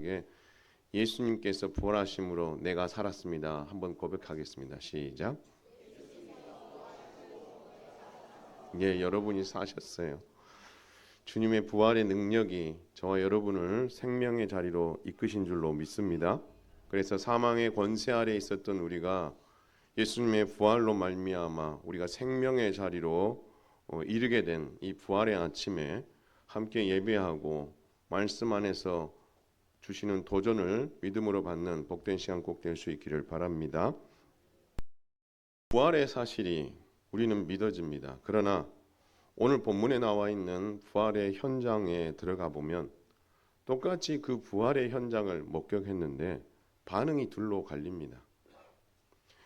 고백하게 예수님께서 부활하심으로 내가 살았습니다. 한번 고백하겠습니다. 시작. 예, 여러분이 사셨어요. 주님의 부활의 능력이 저와 여러분을 생명의 자리로 이끄신 줄로 믿습니다. 그래서 사망의 권세 아래 있었던 우리가 예수님의 부활로 말미암아 우리가 생명의 자리로 이르게 된 이 부활의 아침에 함께 예배하고 말씀 안에서 주시는 도전을 믿음으로 받는 복된 시간 꼭 될 수 있기를 바랍니다. 부활의 사실이 우리는 믿어집니다. 그러나 오늘 본문에 나와 있는 부활의 현장에 들어가 보면 똑같이 그 부활의 현장을 목격했는데 반응이 둘로 갈립니다.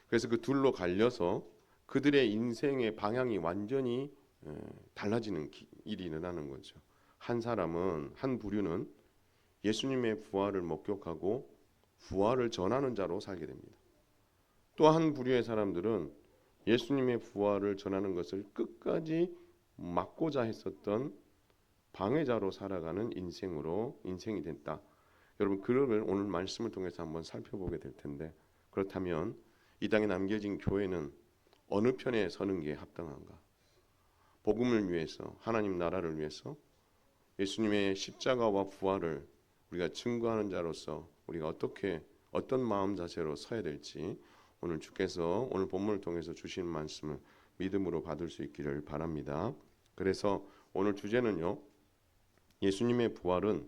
그래서 그 둘로 갈려서 그들의 인생의 방향이 완전히 달라지는 일이 일어나는 거죠. 한 사람은, 한 부류는 예수님의 부활을 목격하고 부활을 전하는 자로 살게 됩니다. 또 한 부류의 사람들은 예수님의 부활을 전하는 것을 끝까지 막고자 했었던 방해자로 살아가는 인생이 됐다. 여러분, 그를 오늘 말씀을 통해서 한번 살펴보게 될 텐데, 그렇다면 이 땅에 남겨진 교회는 어느 편에 서는 게 합당한가? 복음을 위해서, 하나님 나라를 위해서 예수님의 십자가와 부활을 우리가 증거하는 자로서 우리가 어떤 마음 자세로 서야 될지 오늘 주께서 오늘 본문을 통해서 주신 말씀을 믿음으로 받을 수 있기를 바랍니다. 그래서 오늘 주제는요, 예수님의 부활은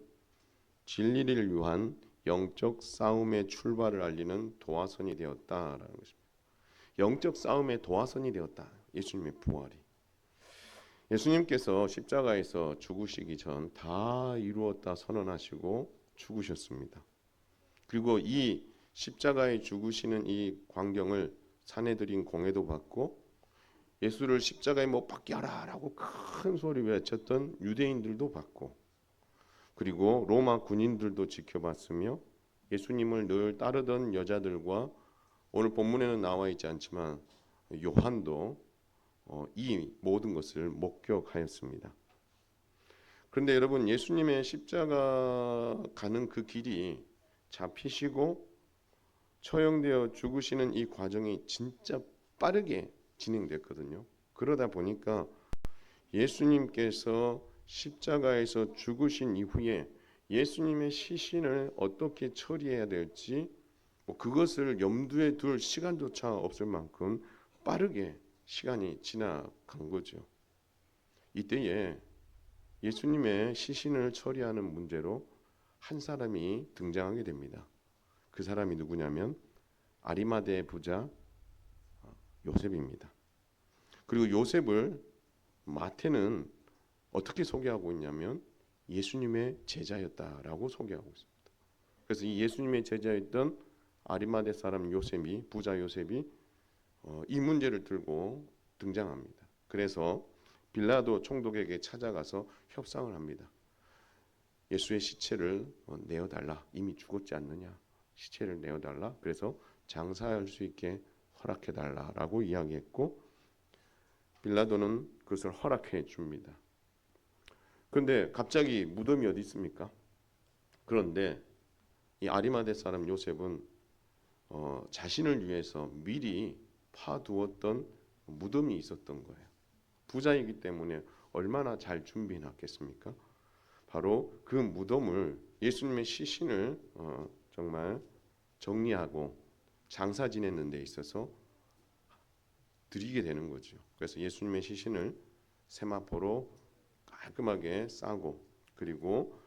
진리를 위한 영적 싸움의 출발을 알리는 도화선이 되었다라는 것입니다. 영적 싸움의 도화선이 되었다. 예수님의 부활이. 예수님께서 십자가에서 죽으시기 전 다 이루었다 선언하시고 죽으셨습니다. 그리고 이 십자가에 죽으시는 이 광경을 사내들인 공회도 받고 예수를 십자가에 못 박게 하라라고 큰 소리 외쳤던 유대인들도 받고 그리고 로마 군인들도 지켜봤으며 예수님을 늘 따르던 여자들과 오늘 본문에는 나와 있지 않지만 요한도 이 모든 것을 목격하였습니다. 그런데 여러분, 예수님의 십자가 가는 그 길이 잡히시고 처형되어 죽으시는 이 과정이 진짜 빠르게 진행됐거든요. 그러다 보니까 예수님께서 십자가에서 죽으신 이후에 예수님의 시신을 어떻게 처리해야 될지 그것을 염두에 둘 시간조차 없을 만큼 빠르게 시간이 지나간 거죠. 이때에 예수님의 시신을 처리하는 문제로 한 사람이 등장하게 됩니다. 그 사람이 누구냐면 아리마대 부자 요셉입니다. 그리고 요셉을 마태는 어떻게 소개하고 있냐면 예수님의 제자였다라고 소개하고 있습니다. 그래서 이 예수님의 제자였던 아리마대 사람 요셉이, 부자 요셉이 이 문제를 들고 등장합니다. 그래서 빌라도 총독에게 찾아가서 협상을 합니다. 예수의 시체를 내어달라. 이미 죽었지 않느냐. 시체를 내어달라. 그래서 장사할 수 있게 허락해달라라고 이야기했고 빌라도는 그것을 허락해 줍니다. 그런데 갑자기 무덤이 어디 있습니까? 그런데 이 아리마대 사람 요셉은 자신을 위해서 미리 파두었던 무덤이 있었던 거예요. 부자이기 때문에 얼마나 잘 준비해 놨겠습니까? 바로 그 무덤을 예수님의 시신을 정말 정리하고 장사 지내는 데 있어서 드리게 되는 거죠. 그래서 예수님의 시신을 세마포로 깔끔하게 싸고 그리고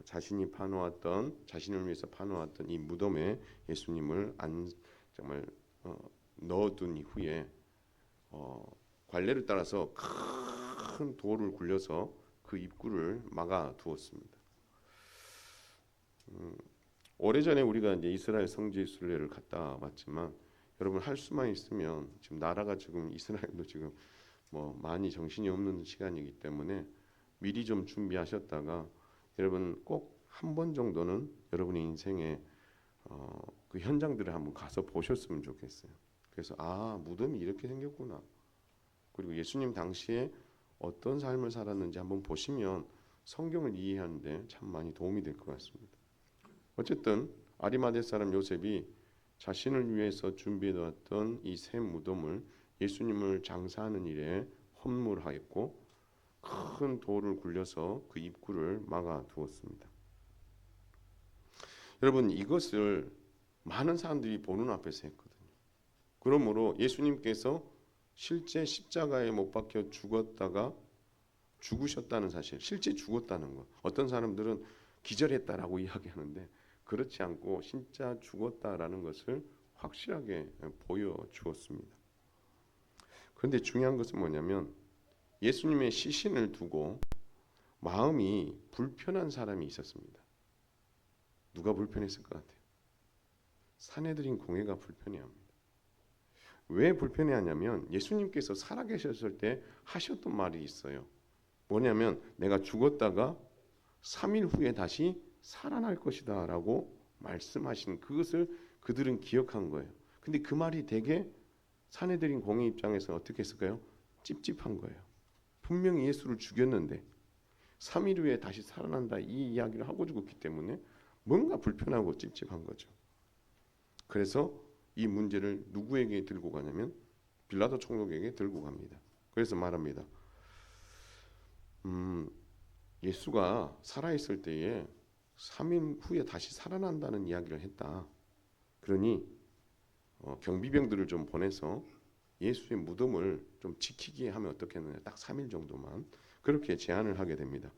자신을 위해서 파놓았던 이 무덤에 예수님을 정말 넣어둔 이후에 관례를 따라서 큰 돌을 굴려서 그 입구를 막아 두었습니다. 오래전에 우리가 이제 이스라엘 성지 순례를 갔다 왔지만 여러분 할 수만 있으면 지금 나라가 지금 이스라엘도 지금 많이 정신이 없는 시간이기 때문에 미리 좀 준비하셨다가 여러분 꼭 한 번 정도는 여러분의 인생에 그 현장들을 한번 가서 보셨으면 좋겠어요. 그래서 무덤이 이렇게 생겼구나. 그리고 예수님 당시에 어떤 삶을 살았는지 한번 보시면 성경을 이해하는데 참 많이 도움이 될 것 같습니다. 어쨌든 아리마대 사람 요셉이 자신을 위해서 준비해왔던 이 새 무덤을 예수님을 장사하는 일에 헌물하였고 큰 돌을 굴려서 그 입구를 막아 두었습니다. 여러분, 이것을 많은 사람들이 보는 앞에서 했거든요. 그러므로 예수님께서 실제 십자가에 못 박혀 죽었다가 죽으셨다는 사실, 실제 죽었다는 것. 어떤 사람들은 기절했다라고 이야기하는데 그렇지 않고 진짜 죽었다라는 것을 확실하게 보여주었습니다. 그런데 중요한 것은 뭐냐면 예수님의 시신을 두고 마음이 불편한 사람이 있었습니다. 누가 불편했을 것 같아요? 산헤드린 공회가 불편해합니다. 왜 불편해하냐면 예수님께서 살아계셨을 때 하셨던 말이 있어요. 뭐냐면 내가 죽었다가 3일 후에 다시 살아날 것이다 라고 말씀하신 그것을 그들은 기억한 거예요. 근데 그 말이 되게 산헤드린 공회 입장에서는 어떻게 했을까요? 찝찝한 거예요. 분명히 예수를 죽였는데 3일 후에 다시 살아난다 이 이야기를 하고 죽었기 때문에 뭔가 불편하고 찝찝한 거죠. 그래서 이 문제를 누구에게 들고 가냐면 빌라도 총독에게 들고 갑니다. 그래서 말합니다. 예수가 살아있을 때에 3일 후에 다시 살아난다는 이야기를 했다. 그러니 경비병들을 좀 보내서 예수의 무덤을 좀 지키게 하면 어떻겠느냐. 딱 3일 정도만 그렇게 제안을 하게 됩니다.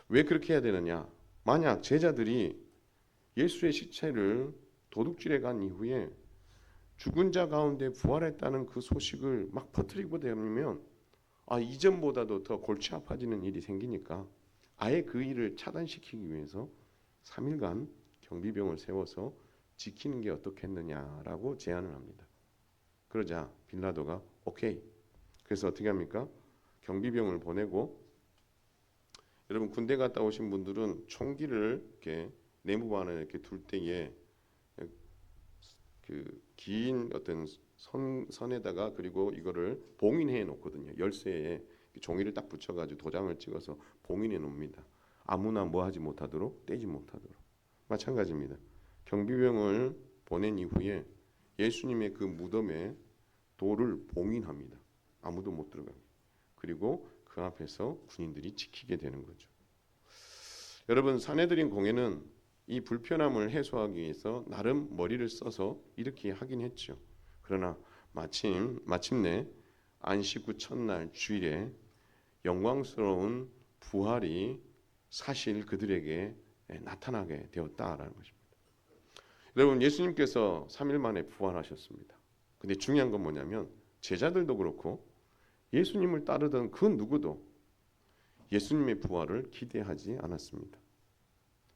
왜 그렇게 해야 되느냐. 만약 제자들이 예수의 시체를 도둑질해 간 이후에 죽은 자 가운데 부활했다는 그 소식을 막 퍼뜨리고 다니면 이전보다도 더 골치 아파지는 일이 생기니까 아예 그 일을 차단시키기 위해서 3일간 경비병을 세워서 지키는 게 어떻겠느냐라고 제안을 합니다. 그러자 빌라도가 오케이. 그래서 어떻게 합니까? 경비병을 보내고 여러분 군대 갔다 오신 분들은 총기를 이렇게 내무반에 이렇게 둘 때에 그 긴 어떤 선에다가 그리고 이거를 봉인해 놓거든요. 열쇠에 종이를 딱 붙여가지고 도장을 찍어서 봉인해 놓습니다. 아무나 뭐 하지 못하도록 떼지 못하도록. 마찬가지입니다. 경비병을 보낸 이후에 예수님의 그 무덤에 돌을 봉인합니다. 아무도 못 들어가게. 그리고 그 앞에서 군인들이 지키게 되는 거죠. 여러분 산헤드린 공회는 이 불편함을 해소하기 위해서 나름 머리를 써서 이렇게 하긴 했죠. 그러나 마침내 안식 후 첫날 주일에 영광스러운 부활이 사실 그들에게 나타나게 되었다라는 것입니다. 여러분 예수님께서 3일 만에 부활하셨습니다. 근데 중요한 건 뭐냐면 제자들도 그렇고 예수님을 따르던 그 누구도 예수님의 부활을 기대하지 않았습니다.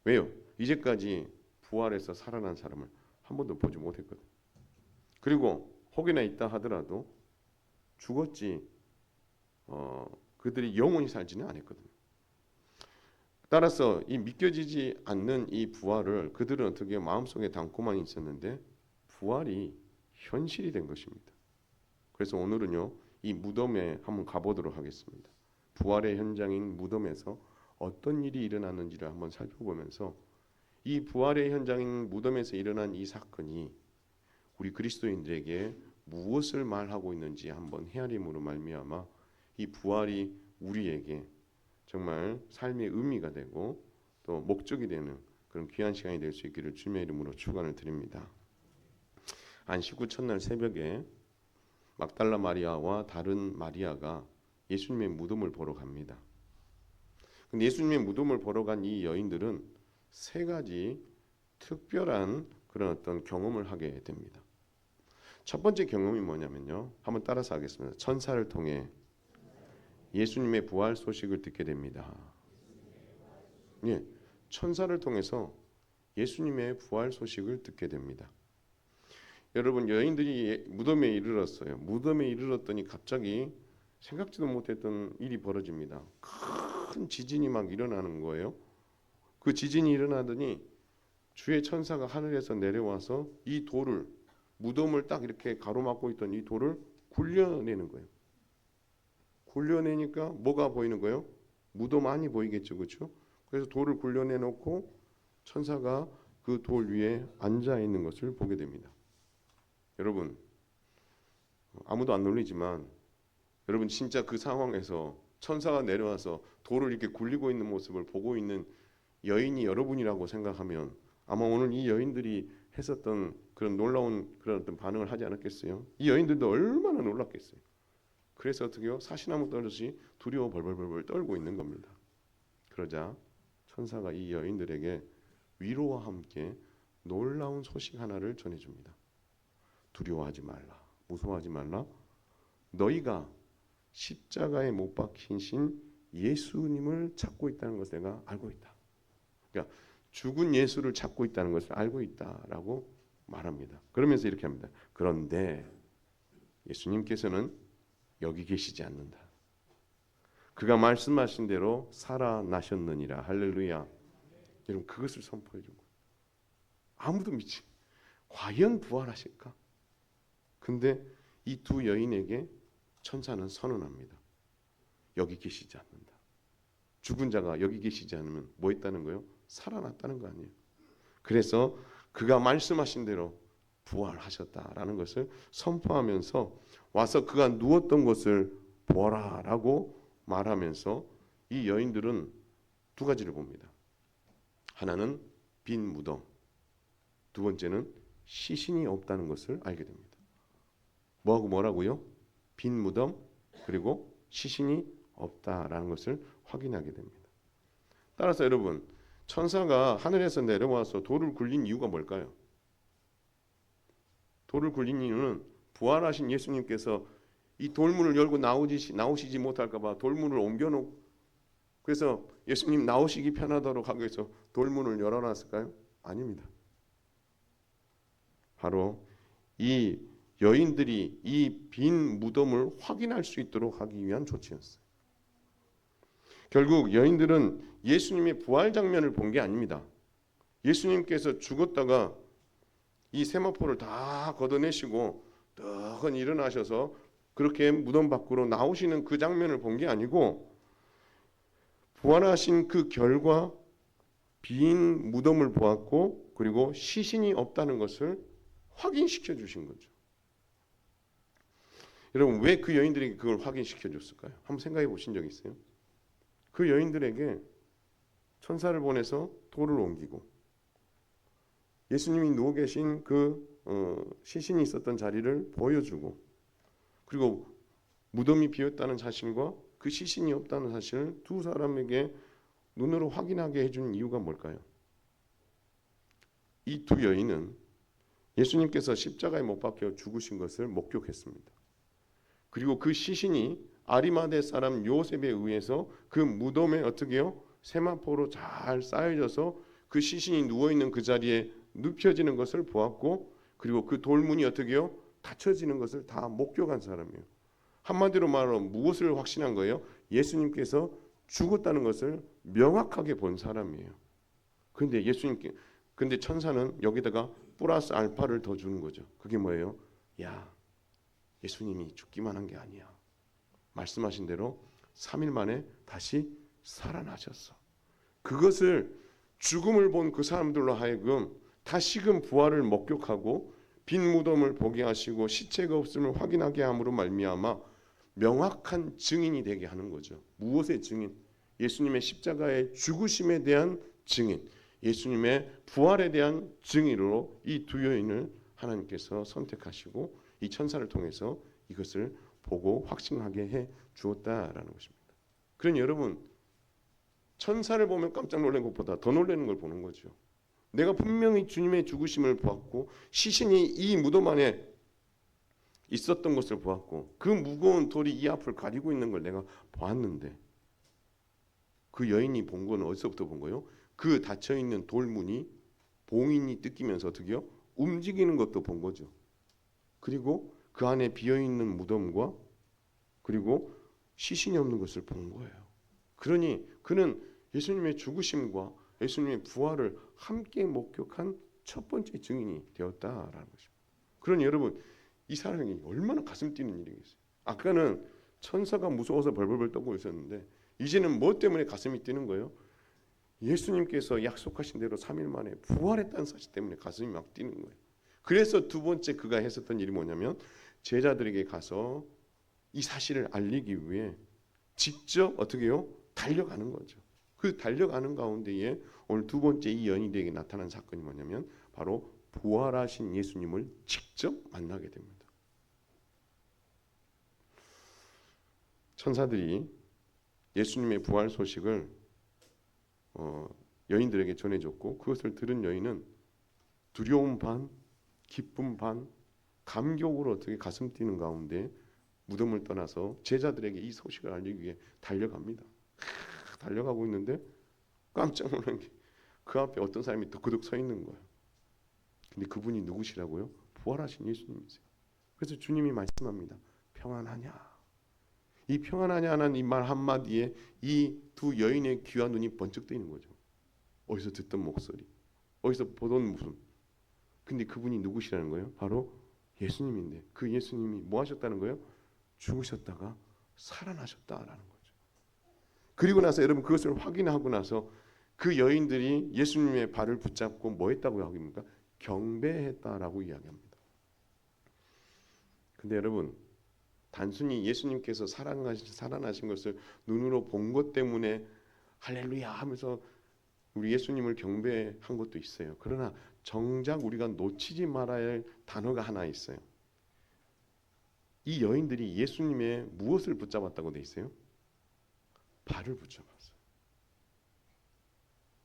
왜요? 이제까지 부활해서 살아난 사람을 한 번도 보지 못했거든. 그리고 혹여나 있다 하더라도 죽었지 그들이 영원히 살지는 않았거든요. 따라서 이 믿겨지지 않는 이 부활을 그들은 어떻게 마음속에 담고만 있었는데 부활이 현실이 된 것입니다. 그래서 오늘은요 이 무덤에 한번 가보도록 하겠습니다. 부활의 현장인 무덤에서 어떤 일이 일어났는지를 한번 살펴보면서 이 부활의 현장인 무덤에서 일어난 이 사건이 우리 그리스도인들에게 무엇을 말하고 있는지 한번 헤아림으로 말미암아 이 부활이 우리에게 정말 삶의 의미가 되고 또 목적이 되는 그런 귀한 시간이 될 수 있기를 주님의 이름으로 축원을 드립니다. 안식 후 첫날 새벽에 막달라 마리아와 다른 마리아가 예수님의 무덤을 보러 갑니다. 근데 예수님의 무덤을 보러 간 이 여인들은 세 가지 특별한 그런 어떤 경험을 하게 됩니다. 첫 번째 경험이 뭐냐면요. 한번 따라서 하겠습니다. 천사를 통해 예수님의 부활 소식을 듣게 됩니다. 예, 천사를 통해서 예수님의 부활 소식을 듣게 됩니다. 여러분 여인들이 무덤에 이르렀어요. 무덤에 이르렀더니 갑자기 생각지도 못했던 일이 벌어집니다. 큰 지진이 막 일어나는 거예요. 그 지진이 일어나더니 주의 천사가 하늘에서 내려와서 이 돌을 무덤을 딱 이렇게 가로막고 있던 이 돌을 굴려내는 거예요. 굴려내니까 뭐가 보이는 거예요? 무덤 안이 보이겠죠, 그렇죠? 그래서 돌을 굴려내놓고 천사가 그 돌 위에 앉아 있는 것을 보게 됩니다. 여러분, 아무도 안 놀리지만 여러분 진짜 그 상황에서 천사가 내려와서 돌을 이렇게 굴리고 있는 모습을 보고 있는 여인이 여러분이라고 생각하면 아마 오늘 이 여인들이 했었던 그런 놀라운 그런 어떤 반응을 하지 않았겠어요? 이 여인들도 얼마나 놀랐겠어요? 그래서 어떻게요? 사시나무 떨듯이 두려워 벌벌벌 떨고 있는 겁니다. 그러자 천사가 이 여인들에게 위로와 함께 놀라운 소식 하나를 전해줍니다. 두려워하지 말라. 무서워하지 말라. 너희가 십자가에 못 박히신 예수님을 찾고 있다는 것을 내가 알고 있다. 그러니까 죽은 예수를 찾고 있다는 것을 알고 있다라고 말합니다. 그러면서 이렇게 합니다. 그런데 예수님께서는 여기 계시지 않는다. 그가 말씀하신 대로 살아나셨느니라. 할렐루야. 여러분 그것을 선포해 준 거예요. 아무도 믿지. 과연 부활하실까? 근데 이 두 여인에게 천사는 선언합니다. 여기 계시지 않는다. 죽은 자가 여기 계시지 않으면 뭐 했다는 거예요? 살아났다는 거 아니에요. 그래서 그가 말씀하신 대로 부활하셨다라는 것을 선포하면서 와서 그가 누웠던 곳을 보아라라고 말하면서 이 여인들은 두 가지를 봅니다. 하나는 빈 무덤, 두 번째는 시신이 없다는 것을 알게 됩니다. 뭐하고 뭐라고요? 빈 무덤 그리고 시신이 없다라는 것을 확인하게 됩니다. 따라서 여러분 천사가 하늘에서 내려와서 돌을 굴린 이유가 뭘까요? 돌을 굴린 이유는 부활하신 예수님께서 이 돌문을 열고 나오시지 못할까 봐 돌문을 옮겨놓고 그래서 예수님 나오시기 편하도록 하기 위해서 돌문을 열어놨을까요? 아닙니다. 바로 이 여인들이 이 빈 무덤을 확인할 수 있도록 하기 위한 조치였어요. 결국 여인들은 예수님의 부활 장면을 본 게 아닙니다. 예수님께서 죽었다가 이 세마포를 다 걷어내시고 떡은 일어나셔서 그렇게 무덤 밖으로 나오시는 그 장면을 본 게 아니고 부활하신 그 결과 빈 무덤을 보았고 그리고 시신이 없다는 것을 확인시켜 주신 거죠. 여러분 왜 그 여인들에게 그걸 확인시켜 줬을까요? 한번 생각해 보신 적 있어요? 그 여인들에게 천사를 보내서 돌을 옮기고 예수님이 누워 계신 그 시신이 있었던 자리를 보여주고 그리고 무덤이 비었다는 사실과 그 시신이 없다는 사실을 두 사람에게 눈으로 확인하게 해준 이유가 뭘까요? 이 두 여인은 예수님께서 십자가에 못 박혀 죽으신 것을 목격했습니다. 그리고 그 시신이 아리마대 사람 요셉에 의해서 그 무덤에 어떻게요? 세마포로 잘 쌓여져서 그 시신이 누워있는 그 자리에 눕혀지는 것을 보았고 그리고 그 돌문이 어떻게요? 닫혀지는 것을 다 목격한 사람이에요. 한마디로 말하면 무엇을 확신한 거예요? 예수님께서 죽었다는 것을 명확하게 본 사람이에요. 근데 천사는 여기다가 플러스 알파를 더 주는 거죠. 그게 뭐예요? 야, 예수님이 죽기만 한 게 아니야. 말씀하신 대로 3일 만에 다시 살아나셨어. 그것을 죽음을 본 그 사람들로 하여금 다시금 부활을 목격하고 빈 무덤을 보게 하시고 시체가 없음을 확인하게 함으로 말미암아 명확한 증인이 되게 하는 거죠. 무엇의 증인? 예수님의 십자가의 죽으심에 대한 증인, 예수님의 부활에 대한 증인으로 이 두 여인을 하나님께서 선택하시고 이 천사를 통해서 이것을 보고 확신하게 해 주었다라는 것입니다. 그러니 여러분 천사를 보면 깜짝 놀란 것보다 더 놀라는 걸 보는 거죠. 내가 분명히 주님의 죽으심을 보았고 시신이 이 무덤 안에 있었던 것을 보았고 그 무거운 돌이 이 앞을 가리고 있는 걸 내가 보았는데 그 여인이 본 건 어디서부터 본 거예요? 그 닫혀있는 돌문이 봉인이 뜯기면서 어떻게요? 움직이는 것도 본 거죠. 그리고 그 안에 비어있는 무덤과 그리고 시신이 없는 것을 본 거예요. 그러니 그는 예수님의 죽으심과 예수님의 부활을 함께 목격한 첫 번째 증인이 되었다라는 것입니다. 그러니 여러분 이 사람이 얼마나 가슴 뛰는 일이겠어요. 아까는 천사가 무서워서 벌벌벌 떨고 있었는데 이제는 뭐 때문에 가슴이 뛰는 거예요? 예수님께서 약속하신 대로 3일 만에 부활했다는 사실 때문에 가슴이 막 뛰는 거예요. 그래서 두 번째 그가 했었던 일이 뭐냐면 제자들에게 가서 이 사실을 알리기 위해 직접 어떻게 해요? 달려가는 거죠. 그 달려가는 가운데에 오늘 두 번째 이 여인들에게 나타난 사건이 뭐냐면 바로 부활하신 예수님을 직접 만나게 됩니다. 천사들이 예수님의 부활 소식을 여인들에게 전해줬고 그것을 들은 여인은 두려움 반, 기쁨 반, 감격으로 어떻게 가슴 뛰는 가운데 무덤을 떠나서 제자들에게 이 소식을 알리기 위해 달려갑니다. 달려가고 있는데 깜짝 놀란 게 그 앞에 어떤 사람이 덕그덕 서 있는 거예요. 근데 그분이 누구시라고요? 부활하신 예수님이세요. 그래서 주님이 말씀합니다. 평안하냐? 이 평안하냐 하는 이 말 한마디에 이 두 여인의 귀와 눈이 번쩍 뜨이는 거죠. 어디서 듣던 목소리, 어디서 보던 모습. 근데 그분이 누구시라는 거예요? 바로 예수님인데 그 예수님이 뭐 하셨다는 거예요? 죽으셨다가 살아나셨다라는 거죠. 그리고 나서 여러분 그것을 확인하고 나서 그 여인들이 예수님의 발을 붙잡고 뭐 했다고 합니까? 경배했다라고 이야기합니다. 근데 여러분 단순히 예수님께서 살아나신 것을 눈으로 본 것 때문에 할렐루야 하면서 우리 예수님을 경배한 것도 있어요. 그러나 정작 우리가 놓치지 말아야 할 단어가 하나 있어요. 이 여인들이 예수님의 무엇을 붙잡았다고 돼 있어요? 발을 붙잡았어요.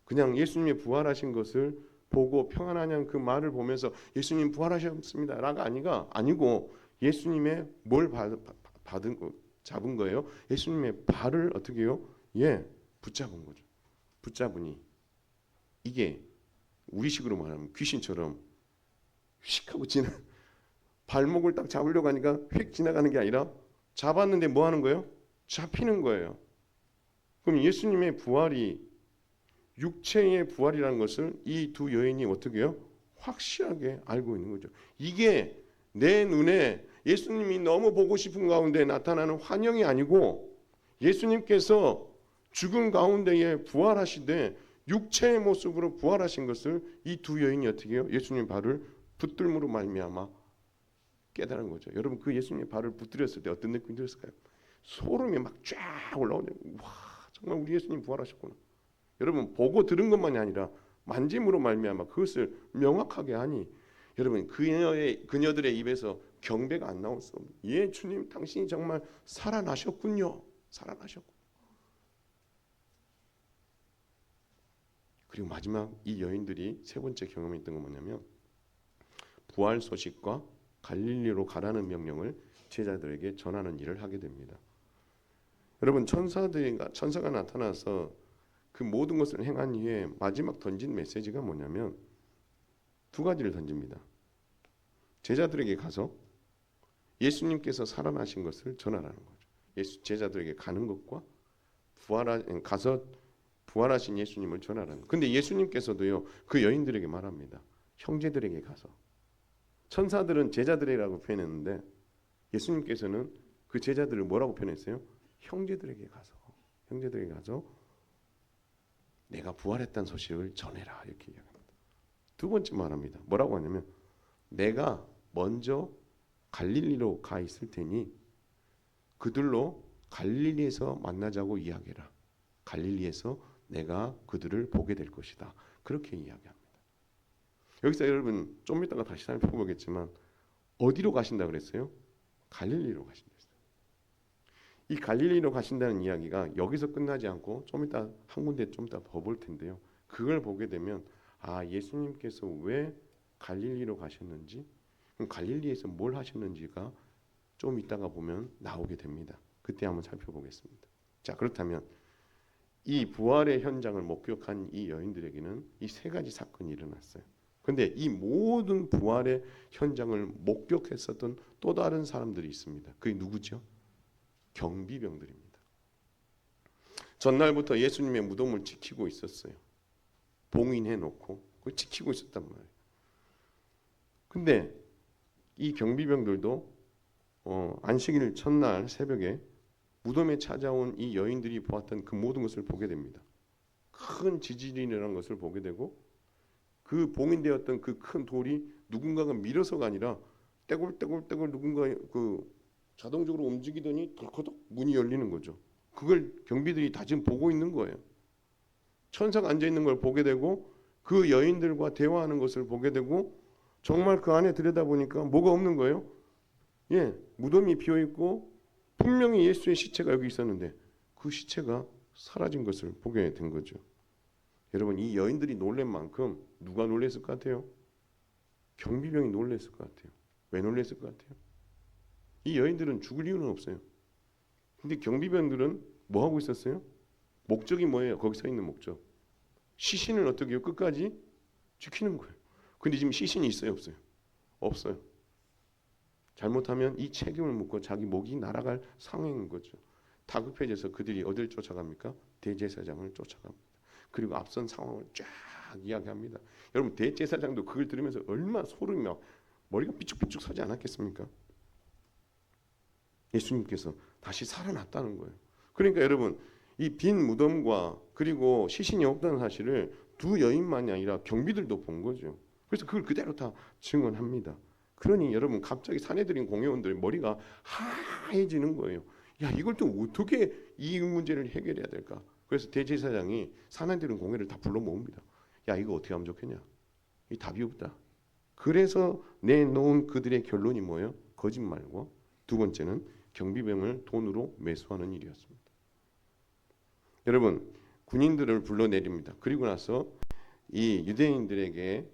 그냥 예수님의 부활하신 것을 보고 평안하냐는 그 말을 보면서 예수님 부활하셨습니다 라가 아니고 예수님의 뭘 잡은 거예요? 예수님의 발을 어떻게 해요? 붙잡은 거죠. 붙잡으니 이게 우리식으로 말하면 귀신처럼 휙 하고 발목을 딱 잡으려고 하니까 휙 지나가는 게 아니라 잡았는데 뭐 하는 거예요? 잡히는 거예요. 그럼 예수님의 부활이 육체의 부활이라는 것을 이 두 여인이 어떻게 해요? 확실하게 알고 있는 거죠. 이게 내 눈에 예수님이 너무 보고 싶은 가운데 나타나는 환영이 아니고 예수님께서 죽은 가운데에 부활하시되 육체의 모습으로 부활하신 것을 이 두 여인이 어떻게 해요? 예수님 발을 붙들므로 말미암아 깨달은 거죠. 여러분 그 예수님의 발을 붙들었을 때 어떤 느낌이 들었을까요? 소름이 막 쫙 올라오네요. 와 정말 우리 예수님 부활하셨구나. 여러분 보고 들은 것만이 아니라 만짐으로 말미암아 그것을 명확하게 하니 여러분 그녀들의 입에서 경배가 안 나올 수 없는 예 주님 당신이 정말 살아나셨군요. 살아나셨고 그리고 마지막 이 여인들이 세 번째 경험했던 건 뭐냐면 부활 소식과 갈릴리로 가라는 명령을 제자들에게 전하는 일을 하게 됩니다. 여러분 천사가 나타나서 그 모든 것을 행한 이후에 마지막 던진 메시지가 뭐냐면 두 가지를 던집니다. 제자들에게 가서 예수님께서 살아나신 것을 전하라는 거죠. 제자들에게 가는 것과 가서 부활하신 예수님을 전하라는 거예요. 근데 예수님께서도요 그 여인들에게 말합니다. 형제들에게 가서. 천사들은 제자들이라고 표현했는데 예수님께서는 그 제자들을 뭐라고 표현했어요? 형제들에게 가서 내가 부활했다는 소식을 전해라 이렇게 이야기합니다. 두 번째 말합니다. 뭐라고 하냐면 내가 먼저 갈릴리로 가 있을 테니 그들로 갈릴리에서 만나자고 이야기해라. 갈릴리에서 내가 그들을 보게 될 것이다. 그렇게 이야기합니다. 여기서 여러분 좀 이따가 다시 살펴보겠지만 어디로 가신다 그랬어요? 갈릴리로 가신다. 이 갈릴리로 가신다는 이야기가 여기서 끝나지 않고 좀 이따 한 군데 좀 이따 더 볼 텐데요. 그걸 보게 되면 예수님께서 왜 갈릴리로 가셨는지 그럼 갈릴리에서 뭘 하셨는지가 좀 이따가 보면 나오게 됩니다. 그때 한번 살펴보겠습니다. 자 그렇다면 이 부활의 현장을 목격한 이 여인들에게는 이 세 가지 사건이 일어났어요. 그런데 이 모든 부활의 현장을 목격했었던 또 다른 사람들이 있습니다. 그게 누구죠? 경비병들입니다. 전날부터 예수님의 무덤을 지키고 있었어요. 봉인해놓고 그걸 지키고 있었단 말이에요. 근데 이 경비병들도 안식일 첫날 새벽에 무덤에 찾아온 이 여인들이 보았던 그 모든 것을 보게 됩니다. 큰 지진이라는 것을 보게 되고 그 봉인되었던 그 큰 돌이 누군가가 밀어서가 아니라 떼굴떼굴떼굴 누군가 그 자동적으로 움직이더니 덜커덕 문이 열리는 거죠. 그걸 경비들이 다 지금 보고 있는 거예요. 천사가 앉아 있는 걸 보게 되고 그 여인들과 대화하는 것을 보게 되고 정말 그 안에 들여다보니까 뭐가 없는 거예요. 무덤이 비어 있고 분명히 예수의 시체가 여기 있었는데 그 시체가 사라진 것을 보게 된 거죠. 여러분, 이 여인들이 놀란 만큼 누가 놀랐을 것 같아요? 경비병이 놀랐을 것 같아요. 왜 놀랐을 것 같아요? 이 여인들은 죽을 이유는 없어요. 근데 경비병들은 뭐 하고 있었어요? 목적이 뭐예요? 거기 서 있는 목적. 시신을 어떻게 해요? 끝까지 지키는 거예요. 근데 지금 시신이 있어요? 없어요? 없어요. 잘못하면 이 책임을 묻고 자기 목이 날아갈 상황인 거죠. 다급해져서 그들이 어딜 쫓아갑니까? 대제사장을 쫓아갑니다. 그리고 앞선 상황을 쫙 이야기합니다. 여러분, 대제사장도 그걸 들으면서 얼마나 소름이 막 머리가 삐죽삐죽 서지 않았겠습니까? 예수님께서 다시 살아났다는 거예요. 그러니까 여러분, 이 빈 무덤과 그리고 시신이 없다는 사실을 두 여인만이 아니라 경비들도 본 거죠. 그래서 그걸 그대로 다 증언합니다. 그러니 여러분, 갑자기 사내들인 공회원들의 머리가 하얘지는 거예요. 야, 이걸 또 어떻게 이 문제를 해결해야 될까? 그래서 대제사장이 사내들인 공회를 다 불러 모읍니다. 야, 이거 어떻게 하면 좋겠냐? 이 답이 없다. 그래서 내놓은 그들의 결론이 뭐예요? 거짓말과 두 번째는 경비병을 돈으로 매수하는 일이었습니다. 여러분, 군인들을 불러내립니다. 그리고 나서 이 유대인들에게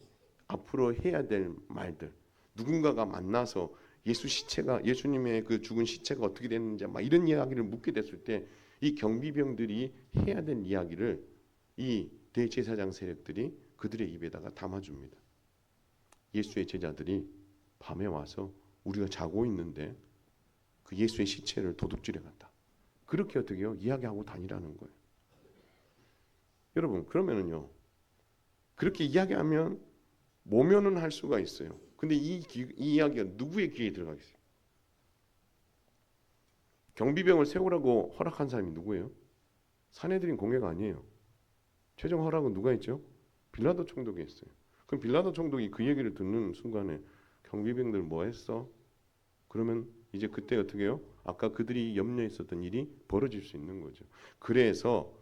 앞으로 해야 될 말들, 누군가가 만나서 예수님의 그 죽은 시체가 어떻게 됐는지 막 이런 이야기를 묻게 됐을 때 이 경비병들이 해야 될 이야기를 이 대제사장 세력들이 그들의 입에다가 담아줍니다. 예수의 제자들이 밤에 와서 우리가 자고 있는데 그 예수의 시체를 도둑질해 갔다. 그렇게 어떻게 해요? 이야기하고 다니라는 거예요. 여러분, 그러면은요, 그렇게 이야기하면 모면은 할 수가 있어요. 근데 이 이야기가 누구의 귀에 들어가겠어요? 경비병을 세우라고 허락한 사람이 누구예요? 사내들인 공회가 아니에요. 최종 허락은 누가 했죠? 빌라도 총독이 했어요. 그럼 빌라도 총독이 그 얘기를 듣는 순간에 경비병들 뭐 했어? 그러면 이제 그때 어떻게 해요? 아까 그들이 염려했었던 일이 벌어질 수 있는 거죠. 그래서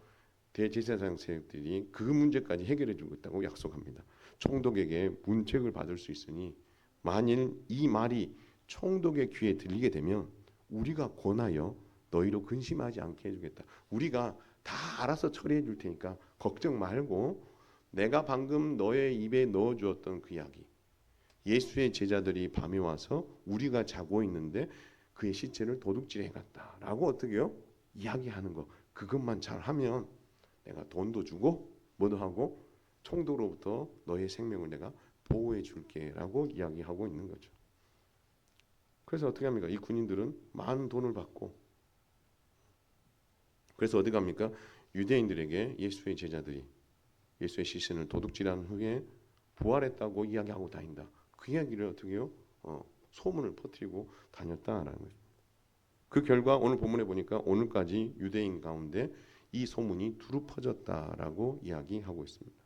대제사장 세력들이 그 문제까지 해결해 주겠다고 약속합니다. 총독에게 문책을 받을 수 있으니 만일 이 말이 총독의 귀에 들리게 되면 우리가 권하여 너희로 근심하지 않게 해주겠다. 우리가 다 알아서 처리해 줄 테니까 걱정 말고 내가 방금 너의 입에 넣어 주었던 그 이야기, 예수의 제자들이 밤에 와서 우리가 자고 있는데 그의 시체를 도둑질해 갔다라고 어떻게 해요? 이야기하는 거, 그것만 잘하면 내가 돈도 주고 뭐도 하고 총독으로부터 너의 생명을 내가 보호해 줄게라고 이야기하고 있는 거죠. 그래서 어떻게 합니까? 이 군인들은 많은 돈을 받고, 그래서 어디 갑니까? 유대인들에게 예수의 제자들이 예수의 시신을 도둑질한 후에 부활했다고 이야기하고 다닌다. 그 이야기를 어떻게 해요? 소문을 퍼뜨리고 다녔다라는 거죠. 그 결과 오늘 본문에 보니까 오늘까지 유대인 가운데 이 소문이 두루 퍼졌다라고 이야기하고 있습니다.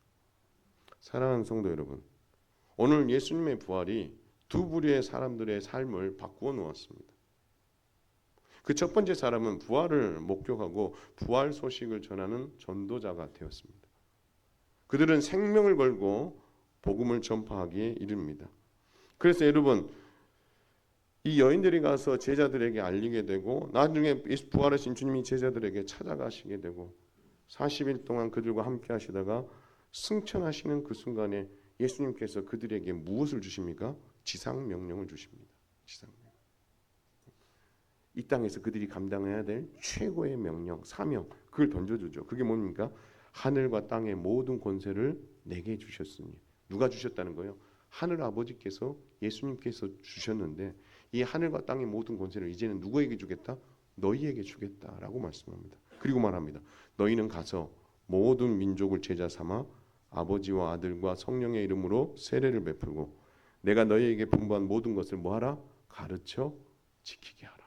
사랑하는 성도 여러분, 오늘 예수님의 부활이 두 부류의 사람들의 삶을 바꾸어 놓았습니다. 그 첫 번째 사람은 부활을 목격하고 부활 소식을 전하는 전도자가 되었습니다. 그들은 생명을 걸고 복음을 전파하기에 이릅니다. 그래서 여러분, 이 여인들이 가서 제자들에게 알리게 되고 나중에 부활하신 주님이 제자들에게 찾아가시게 되고 40일 동안 그들과 함께 하시다가 승천하시는 그 순간에 예수님께서 그들에게 무엇을 주십니까? 지상 명령을 주십니다. 지상 명령. 이 땅에서 그들이 감당해야 될 최고의 명령, 사명, 그걸 던져주죠. 그게 뭡니까? 하늘과 땅의 모든 권세를 내게 주셨으니. 누가 주셨다는 거예요? 하늘 아버지께서 예수님께서 주셨는데 이 하늘과 땅의 모든 권세를 이제는 누구에게 주겠다? 너희에게 주겠다라고 말씀합니다. 그리고 말합니다. 너희는 가서 모든 민족을 제자 삼아 아버지와 아들과 성령의 이름으로 세례를 베풀고 내가 너희에게 분부한 모든 것을 뭐하라? 가르쳐 지키게 하라.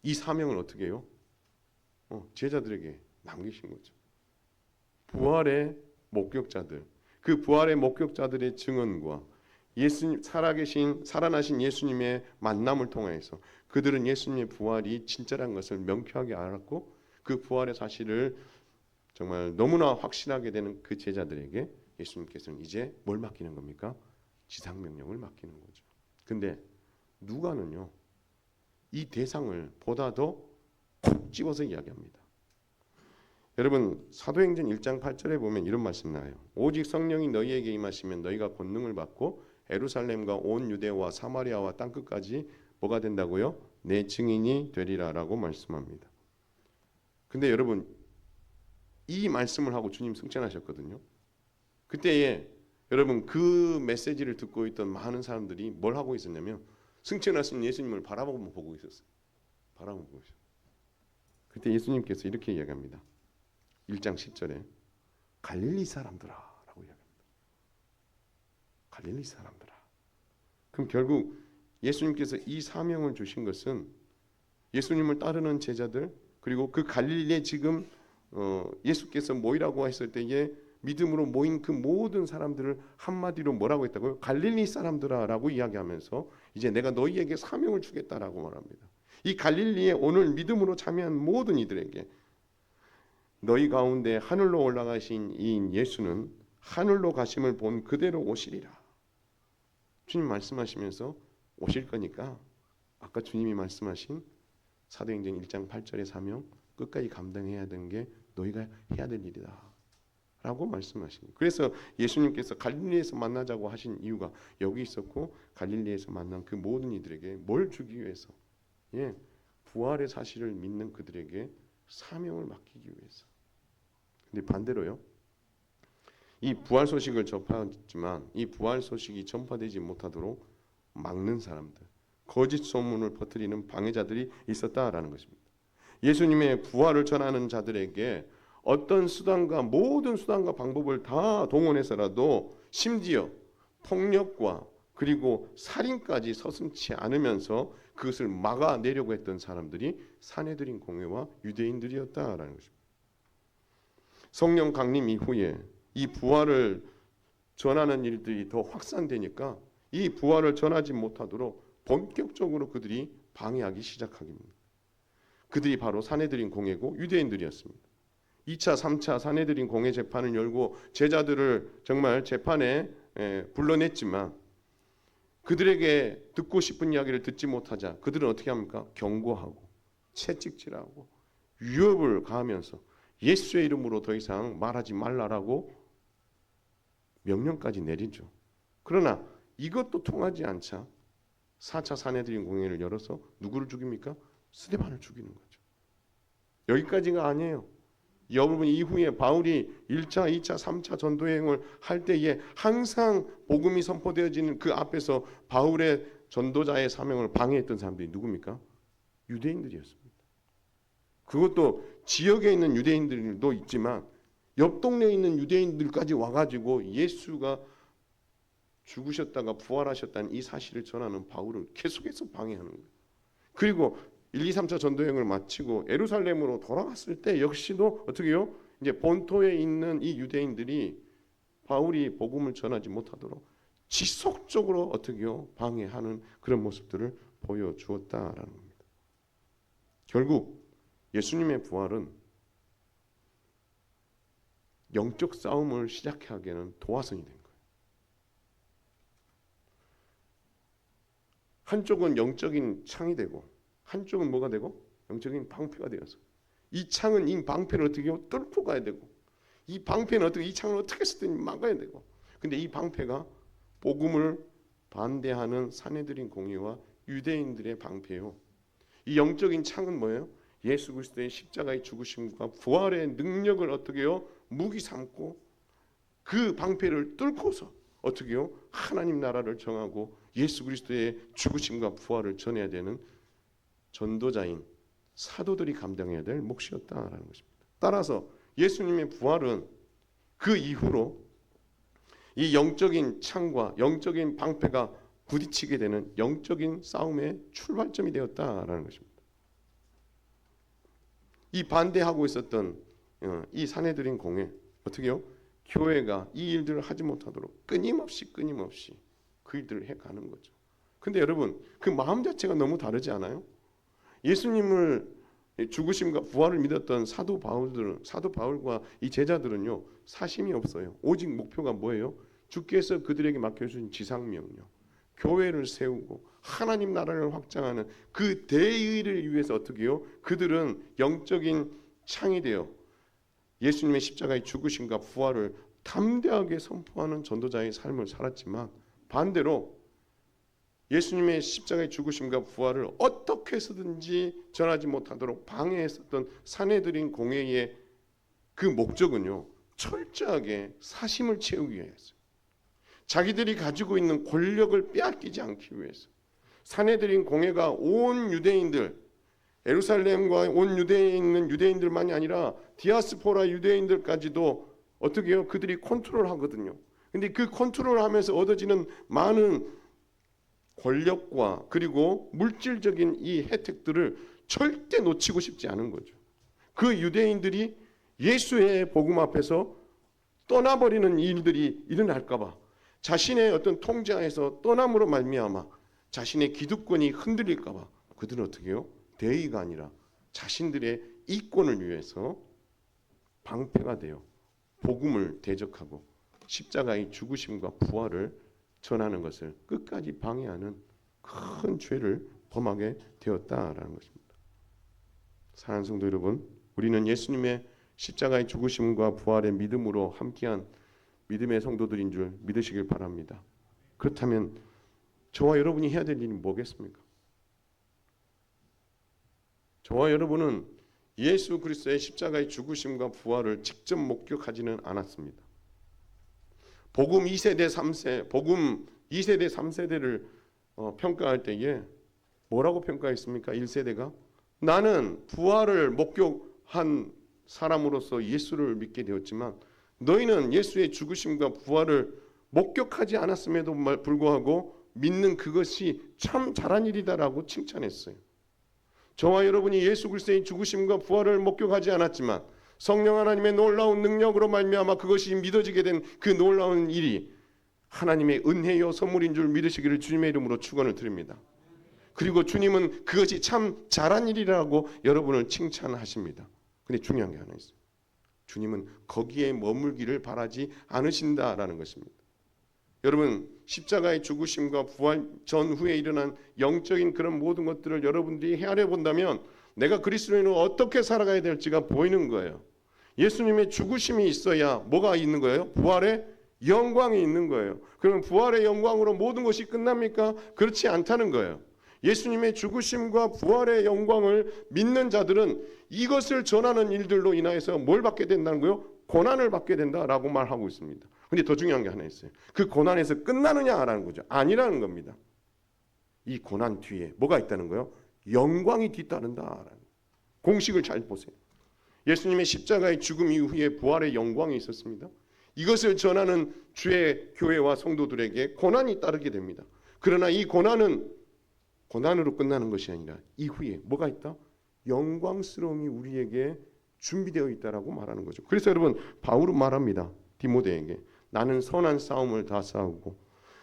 이 사명을 어떻게 해요? 제자들에게 남기신 거죠. 부활의 목격자들, 그 부활의 목격자들의 증언과 예수님 살아나신 예수님의 만남을 통해서 그들은 예수님의 부활이 진짜란 것을 명쾌하게 알았고 그 부활의 사실을 정말 너무나 확신하게 되는 그 제자들에게 예수님께서는 이제 뭘 맡기는 겁니까? 지상명령을 맡기는 거죠. 근데 누가는요, 이 대상을 보다 더 콕 집어서 이야기합니다. 여러분, 사도행전 1장 8절에 보면 이런 말씀 나와요. 오직 성령이 너희에게 임하시면 너희가 권능을 받고 예루살렘과 온 유대와 사마리아와 땅끝까지 뭐가 된다고요? 내 증인이 되리라라고 말씀합니다. 근데 여러분, 이 말씀을 하고 주님 승천하셨거든요. 그때에 여러분 그 메시지를 듣고 있던 많은 사람들이 뭘 하고 있었냐면 승천하신 예수님을 바라보고 있었어요. 바라보고 있어요. 그때 예수님께서 이렇게 이야기합니다. 1장 10절에 갈릴리 사람들아 라고 이야기합니다. 갈릴리 사람들아. 그럼 결국 예수님께서 이 사명을 주신 것은 예수님을 따르는 제자들 그리고 그 갈릴리에 지금 예수께서 모이라고 했을 때에 믿음으로 모인 그 모든 사람들을 한마디로 뭐라고 했다고요? 갈릴리 사람들아 라고 이야기하면서 이제 내가 너희에게 사명을 주겠다라고 말합니다. 이 갈릴리에 오늘 믿음으로 참여한 모든 이들에게 너희 가운데 하늘로 올라가신 이 예수는 하늘로 가심을 본 그대로 오시리라. 주님 말씀하시면서 오실 거니까 아까 주님이 말씀하신 사도행전 1장 8절의 사명 끝까지 감당해야 되는 게 너희가 해야 될 일이다 라고 말씀하십니다. 그래서 예수님께서 갈릴리에서 만나자고 하신 이유가 여기 있었고 갈릴리에서 만난 그 모든 이들에게 뭘 주기 위해서? 부활의 사실을 믿는 그들에게 사명을 맡기기 위해서. 근데 반대로요. 이 부활 소식을 접하지만 이 부활 소식이 전파되지 못하도록 막는 사람들, 거짓 소문을 퍼뜨리는 방해자들이 있었다라는 것입니다. 예수님의 부활을 전하는 자들에게 어떤 수단과 모든 수단과 방법을 다 동원해서라도 심지어 폭력과 그리고 살인까지 서슴지 않으면서 그것을 막아내려고 했던 사람들이 산헤드린 공회와 유대인들이었다라는 것입니다. 성령 강림 이후에 이 부활을 전하는 일들이 더 확산되니까 이 부활을 전하지 못하도록 본격적으로 그들이 방해하기 시작합니다. 그들이 바로 산헤드린 공회고 유대인들이었습니다. 2차, 3차 산헤드린 공회 재판을 열고 제자들을 정말 재판에 불러냈지만 그들에게 듣고 싶은 이야기를 듣지 못하자 그들은 어떻게 합니까? 경고하고 채찍질하고 위협을 가하면서 예수의 이름으로 더 이상 말하지 말라라고 명령까지 내리죠. 그러나 이것도 통하지 않자 4차 산헤드린 공회를 열어서 누구를 죽입니까? 스데반을 죽이는 거죠. 여기까지가 아니에요. 여러분 이후에 바울이 1차, 2차, 3차 전도여행을 할 때에 항상 복음이 선포되어지는 그 앞에서 바울의 전도자의 사명을 방해했던 사람들이 누굽니까? 유대인들이었습니다. 그것도 지역에 있는 유대인들도 있지만 옆 동네에 있는 유대인들까지 와가지고 예수가 죽으셨다가 부활하셨다는 이 사실을 전하는 바울을 계속해서 방해하는 거예요. 그리고 1, 2, 3차 전도여행을 마치고 예루살렘으로 돌아갔을 때 역시도 어떻게 해요? 이제 본토에 있는 이 유대인들이 바울이 복음을 전하지 못하도록 지속적으로 어떻게 해요? 방해하는 그런 모습들을 보여주었다라는 겁니다. 결국 예수님의 부활은 영적 싸움을 시작하게 하는 도화선이 된 거예요. 한쪽은 영적인 창이 되고 한쪽은 뭐가 되고? 영적인 방패가 되어서 이 창은 이 방패를 어떻게 해요? 뚫고 가야 되고 이 방패는 어떻게 이 창을 어떻게 쓰든 막아야 되고 근데 이 방패가 복음을 반대하는 산헤드린 공회와 유대인들의 방패요. 이 영적인 창은 뭐예요? 예수 그리스도의 십자가의 죽으심과 부활의 능력을 어떻게 해요? 무기 삼고 그 방패를 뚫고서 어떻게 해요? 하나님 나라를 정하고 예수 그리스도의 죽으심과 부활을 전해야 되는 전도자인 사도들이 감당해야 될 몫이었다라는 것입니다. 따라서 예수님의 부활은 그 이후로 이 영적인 창과 영적인 방패가 부딪히게 되는 영적인 싸움의 출발점이 되었다라는 것입니다. 이 반대하고 있었던 이 산헤드린 공회 어떻게요? 교회가 이 일들을 하지 못하도록 끊임없이 그 일들을 해가는 거죠. 근데 여러분, 그 마음 자체가 너무 다르지 않아요? 예수님을 죽으심과 부활을 믿었던 사도 바울과 이 제자들은요, 사심이 없어요. 오직 목표가 뭐예요? 주께서 그들에게 맡겨주신 지상명령, 교회를 세우고 하나님 나라를 확장하는 그 대의를 위해서 어떻게 해요? 그들은 영적인 창이 되어 예수님의 십자가의 죽으심과 부활을 담대하게 선포하는 전도자의 삶을 살았지만, 반대로 예수님의 십자가의 죽으심과 부활을 어떻게 해서든지 전하지 못하도록 방해했었던 사내들인 공회의 그 목적은요, 철저하게 사심을 채우기 위해서, 자기들이 가지고 있는 권력을 빼앗기지 않기 위해서, 사내들인 공회가 온 유대인들, 예루살렘과 온 유대에 있는 유대인들만이 아니라 디아스포라 유대인들까지도 어떻게 해요? 그들이 컨트롤하거든요. 근데 그 컨트롤하면서 얻어지는 많은 권력과 그리고 물질적인 이 혜택들을 절대 놓치고 싶지 않은 거죠. 그 유대인들이 예수의 복음 앞에서 떠나버리는 일들이 일어날까 봐, 자신의 어떤 통제하에서 떠남으로 말미암아 자신의 기득권이 흔들릴까 봐 그들은 어떻게 해요? 대의가 아니라 자신들의 이권을 위해서 방패가 되어 복음을 대적하고 십자가의 죽으심과 부활을 전하는 것을 끝까지 방해하는 큰 죄를 범하게 되었다라는 것입니다. 사랑하는 성도 여러분, 우리는 예수님의 십자가의 죽으심과 부활의 믿음으로 함께한 믿음의 성도들인 줄 믿으시길 바랍니다. 그렇다면 저와 여러분이 해야 될 일이 뭐겠습니까? 저와 여러분은 예수 그리스도의 십자가의 죽으심과 부활을 직접 목격하지는 않았습니다. 복음 2세대 3세, 복음 2세대 3세대를 평가할 때에 뭐라고 평가했습니까? 1세대가 나는 부활을 목격한 사람으로서 예수를 믿게 되었지만 너희는 예수의 죽으심과 부활을 목격하지 않았음에도 불구하고 믿는 그것이 참 잘한 일이다라고 칭찬했어요. 저와 여러분이 예수 그리스도의 죽으심과 부활을 목격하지 않았지만 성령 하나님의 놀라운 능력으로 말미암아 그것이 믿어지게 된 그 놀라운 일이 하나님의 은혜요 선물인 줄 믿으시기를 주님의 이름으로 축원을 드립니다. 그리고 주님은 그것이 참 잘한 일이라고 여러분을 칭찬하십니다. 근데 중요한 게 하나 있어요. 주님은 거기에 머물기를 바라지 않으신다라는 것입니다. 여러분, 십자가의 죽으심과 부활 전후에 일어난 영적인 그런 모든 것들을 여러분들이 헤아려 본다면 내가 그리스도인으로 어떻게 살아가야 될지가 보이는 거예요. 예수님의 죽으심이 있어야 뭐가 있는 거예요? 부활의 영광이 있는 거예요. 그러면 부활의 영광으로 모든 것이 끝납니까? 그렇지 않다는 거예요. 예수님의 죽으심과 부활의 영광을 믿는 자들은 이것을 전하는 일들로 인하여서 뭘 받게 된다는 거예요? 고난을 받게 된다라고 말하고 있습니다. 근데 더 중요한 게 하나 있어요. 그 고난에서 끝나느냐라는 거죠. 아니라는 겁니다. 이 고난 뒤에 뭐가 있다는 거예요? 영광이 뒤따른다라는 공식을 잘 보세요. 예수님의 십자가의 죽음 이후에 부활의 영광이 있었습니다. 이것을 전하는 주의 교회와 성도들에게 고난이 따르게 됩니다. 그러나 이 고난은 고난으로 끝나는 것이 아니라 이후에 뭐가 있다? 영광스러움이 우리에게 준비되어 있다라고 말하는 거죠. 그래서 여러분, 바울은 말합니다. 디모데에게 나는 선한 싸움을 다 싸우고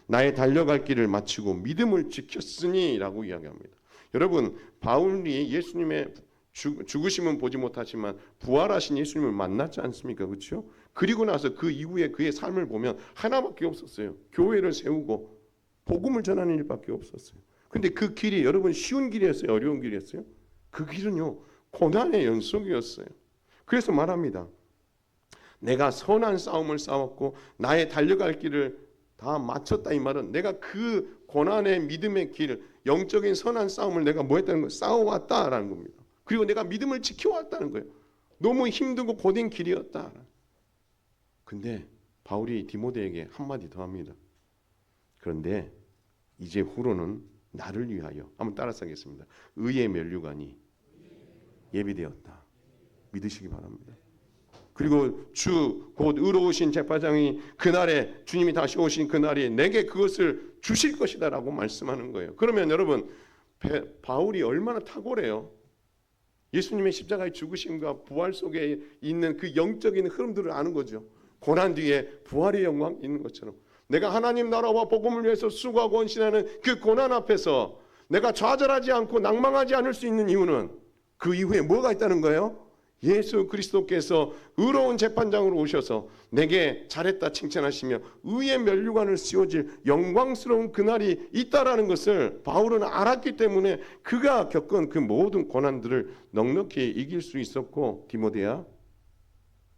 나의 달려갈 길을 마치고 믿음을 지켰으니 라고 이야기합니다. 여러분, 바울이 예수님의 죽으심은 보지 못하지만 부활하신 예수님을 만났지 않습니까? 그렇죠? 그리고 나서 그 이후에 그의 삶을 보면 하나밖에 없었어요. 교회를 세우고 복음을 전하는 일밖에 없었어요. 근데 그 길이 여러분 쉬운 길이었어요? 어려운 길이었어요? 그 길은요, 고난의 연속이었어요. 그래서 말합니다. 내가 선한 싸움을 싸웠고 나의 달려갈 길을 다 마쳤다. 이 말은 내가 그 고난의 믿음의 길, 영적인 선한 싸움을 내가 뭐 했다는 거예요? 싸워왔다라는 겁니다. 그리고 내가 믿음을 지켜왔다는 거예요. 너무 힘들고 고된 길이었다. 근데 바울이 디모데에게 한마디 더 합니다. 그런데 이제 후로는 나를 위하여, 한번 따라서 하겠습니다. 의의 면류관이 예비되었다. 믿으시기 바랍니다. 그리고 주 곧 의로우신 제사장이 그날에 주님이 다시 오신 그날에 내게 그것을 주실 것이다 라고 말씀하는 거예요. 그러면 여러분, 바울이 얼마나 탁월해요. 예수님의 십자가의 죽으심과 부활 속에 있는 그 영적인 흐름들을 아는 거죠. 고난 뒤에 부활의 영광이 있는 것처럼 내가 하나님 나라와 복음을 위해서 수고하고 헌신하는 그 고난 앞에서 내가 좌절하지 않고 낭망하지 않을 수 있는 이유는 그 이후에 뭐가 있다는 거예요? 예수 그리스도께서 의로운 재판장으로 오셔서 내게 잘했다 칭찬하시며 의의 면류관을 씌워질 영광스러운 그날이 있다라는 것을 바울은 알았기 때문에 그가 겪은 그 모든 고난들을 넉넉히 이길 수 있었고, 디모데야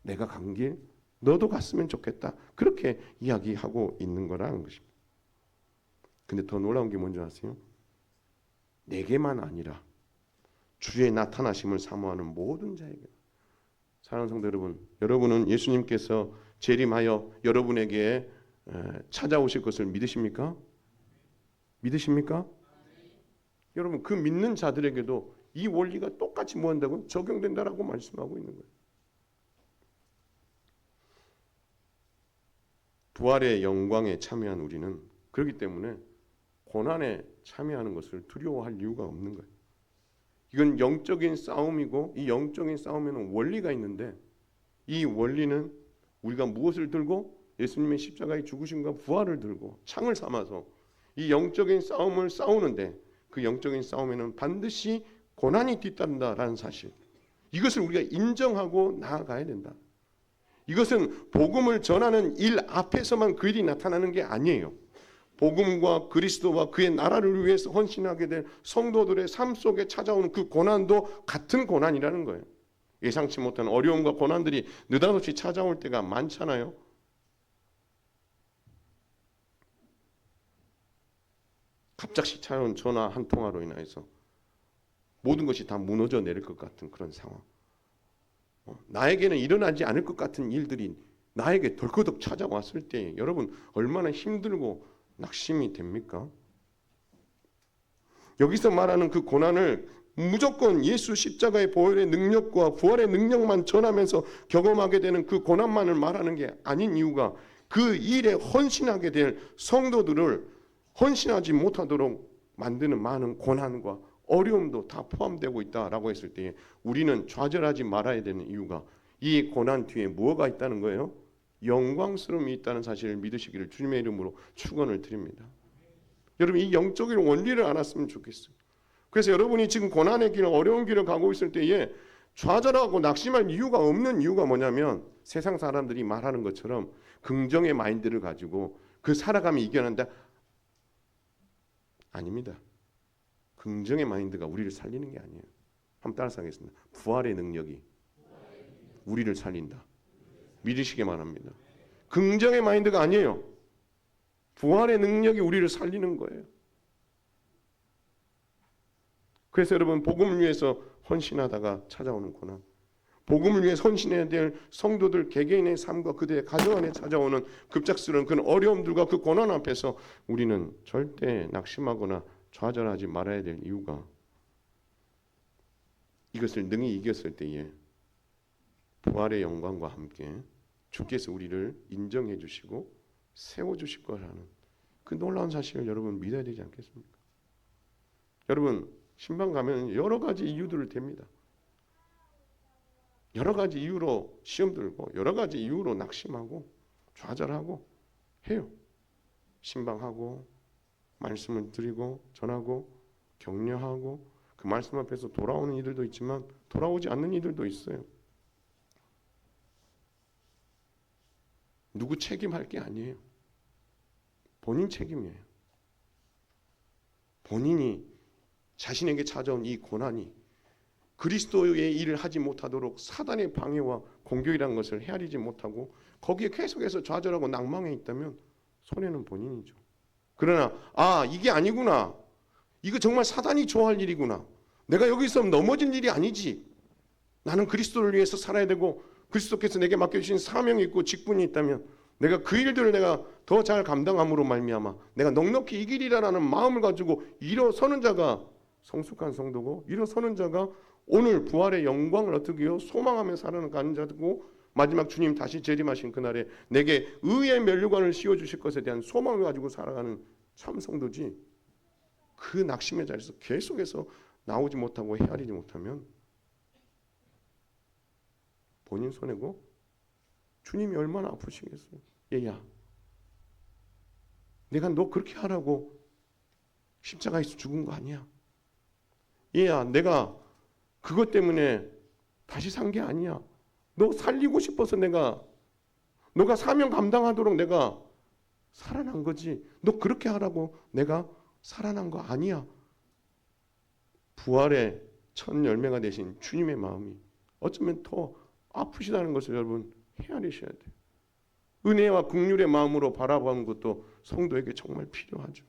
내가 간 길 너도 갔으면 좋겠다, 그렇게 이야기하고 있는 거라는 것입니다. 근데 더 놀라운 게 뭔지 아세요? 내게만 아니라 주의 나타나심을 사모하는 모든 자에게. 사랑하는 성도 여러분, 여러분은 예수님께서 재림하여 여러분에게 찾아오실 것을 믿으십니까? 믿으십니까? 여러분, 그 믿는 자들에게도 이 원리가 똑같이 뭐 한다고? 적용된다라고 말씀하고 있는 거예요. 부활의 영광에 참여한 우리는 그렇기 때문에 고난에 참여하는 것을 두려워할 이유가 없는 거예요. 이건 영적인 싸움이고, 이 영적인 싸움에는 원리가 있는데, 이 원리는 우리가 무엇을 들고? 예수님의 십자가의 죽으심과 부활을 들고 창을 삼아서 이 영적인 싸움을 싸우는데, 그 영적인 싸움에는 반드시 고난이 뒤따른다라는 사실, 이것을 우리가 인정하고 나아가야 된다. 이것은 복음을 전하는 일 앞에서만 그 일이 나타나는 게 아니에요. 복음과 그리스도와 그의 나라를 위해서 헌신하게 될 성도들의 삶 속에 찾아오는 그 고난도 같은 고난이라는 거예요. 예상치 못한 어려움과 고난들이 느닷없이 찾아올 때가 많잖아요. 갑작스레 찾아온 전화 한 통화로 인해서 모든 것이 다 무너져 내릴 것 같은 그런 상황. 나에게는 일어나지 않을 것 같은 일들이 나에게 덜커덕 찾아왔을 때 여러분 얼마나 힘들고 낙심이 됩니까? 여기서 말하는 그 고난을 무조건 예수 십자가의 보혈의 능력과 부활의 능력만 전하면서 경험하게 되는 그 고난만을 말하는 게 아닌 이유가, 그 일에 헌신하게 될 성도들을 헌신하지 못하도록 만드는 많은 고난과 어려움도 다 포함되고 있다라고 했을 때 우리는 좌절하지 말아야 되는 이유가, 이 고난 뒤에 무엇가 있다는 거예요? 영광스러움이 있다는 사실을 믿으시기를 주님의 이름으로 축원을 드립니다. 여러분, 이 영적인 원리를 알았으면 좋겠어요. 그래서 여러분이 지금 고난의 길, 어려운 길을 가고 있을 때에 좌절하고 낙심할 이유가 없는 이유가 뭐냐면, 세상 사람들이 말하는 것처럼 긍정의 마인드를 가지고 그 살아가면 이겨낸다, 아닙니다. 긍정의 마인드가 우리를 살리는 게 아니에요. 한번 따라서 하겠습니다. 부활의 능력이 우리를 살린다. 믿으시기만 합니다. 긍정의 마인드가 아니에요. 부활의 능력이 우리를 살리는 거예요. 그래서 여러분, 복음을 위해서 헌신하다가 찾아오는 고난, 복음을 위해 헌신해야 될 성도들 개개인의 삶과 그들의 가정 안에 찾아오는 급작스러운 그 어려움들과 그 고난 앞에서 우리는 절대 낙심하거나 좌절하지 말아야 될 이유가, 이것을 능히 이겼을 때에 부활의 영광과 함께 주께서 우리를 인정해 주시고 세워주실 거라는 그 놀라운 사실을 여러분 믿어야 되지 않겠습니까? 여러분, 신방 가면 여러 가지 이유들을 댑니다. 여러 가지 이유로 시험 들고 여러 가지 이유로 낙심하고 좌절하고 해요. 신방하고 말씀을 드리고 전하고 격려하고 그 말씀 앞에서 돌아오는 이들도 있지만 돌아오지 않는 이들도 있어요. 누구 책임할 게 아니에요. 본인 책임이에요. 본인이 자신에게 찾아온 이 고난이 그리스도의 일을 하지 못하도록 사단의 방해와 공격이라는 것을 헤아리지 못하고 거기에 계속해서 좌절하고 낭망해 있다면 손해는 본인이죠. 그러나 이게 아니구나, 이거 정말 사단이 좋아할 일이구나, 내가 여기서 넘어질 일이 아니지, 나는 그리스도를 위해서 살아야 되고 그리스도께서 내게 맡겨주신 사명이 있고 직분이 있다면 내가 그 일들을 내가 더 잘 감당함으로 말미암아 내가 넉넉히 이기리라는 마음을 가지고 일어서는 자가 성숙한 성도고, 일어서는 자가 오늘 부활의 영광을 어떻게 해요? 소망하며 살아가는 자고, 마지막 주님 다시 재림하신 그날에 내게 의의 면류관을 씌워주실 것에 대한 소망을 가지고 살아가는 참 성도지, 그 낙심의 자리에서 계속해서 나오지 못하고 헤아리지 못하면 본인 손해고 주님이 얼마나 아프시겠어요. 얘야, 내가 너 그렇게 하라고 십자가에서 죽은 거 아니야. 얘야, 내가 그것 때문에 다시 산 게 아니야. 너 살리고 싶어서 너가 사명 감당하도록 내가 살아난 거지. 너 그렇게 하라고 내가 살아난 거 아니야. 부활의 첫 열매가 되신 주님의 마음이 어쩌면 더 아프시다는 것을 여러분 헤아리셔야 돼요. 은혜와 긍휼의 마음으로 바라보는 것도 성도에게 정말 필요하죠.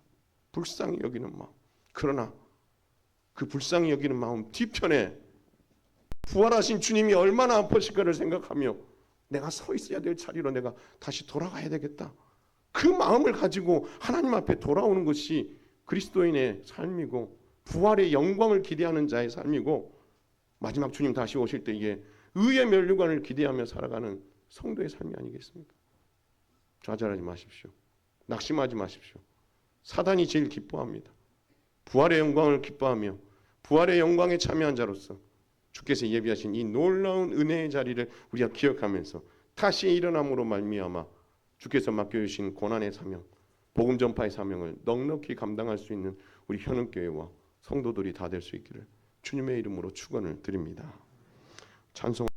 불쌍히 여기는 마음. 그러나 그 불쌍히 여기는 마음 뒤편에 부활하신 주님이 얼마나 아프실까를 생각하며 내가 서 있어야 될 자리로 내가 다시 돌아가야 되겠다. 그 마음을 가지고 하나님 앞에 돌아오는 것이 그리스도인의 삶이고 부활의 영광을 기대하는 자의 삶이고 마지막 주님 다시 오실 때 이게 의의 면류관을 기대하며 살아가는 성도의 삶이 아니겠습니까? 좌절하지 마십시오. 낙심하지 마십시오. 사단이 제일 기뻐합니다. 부활의 영광을 기뻐하며 부활의 영광에 참여한 자로서 주께서 예비하신 이 놀라운 은혜의 자리를 우리가 기억하면서 다시 일어남으로 말미암아 주께서 맡겨주신 고난의 사명, 복음 전파의 사명을 넉넉히 감당할 수 있는 우리 현흥교회와 성도들이 다 될 수 있기를 주님의 이름으로 축원을 드립니다. 찬송.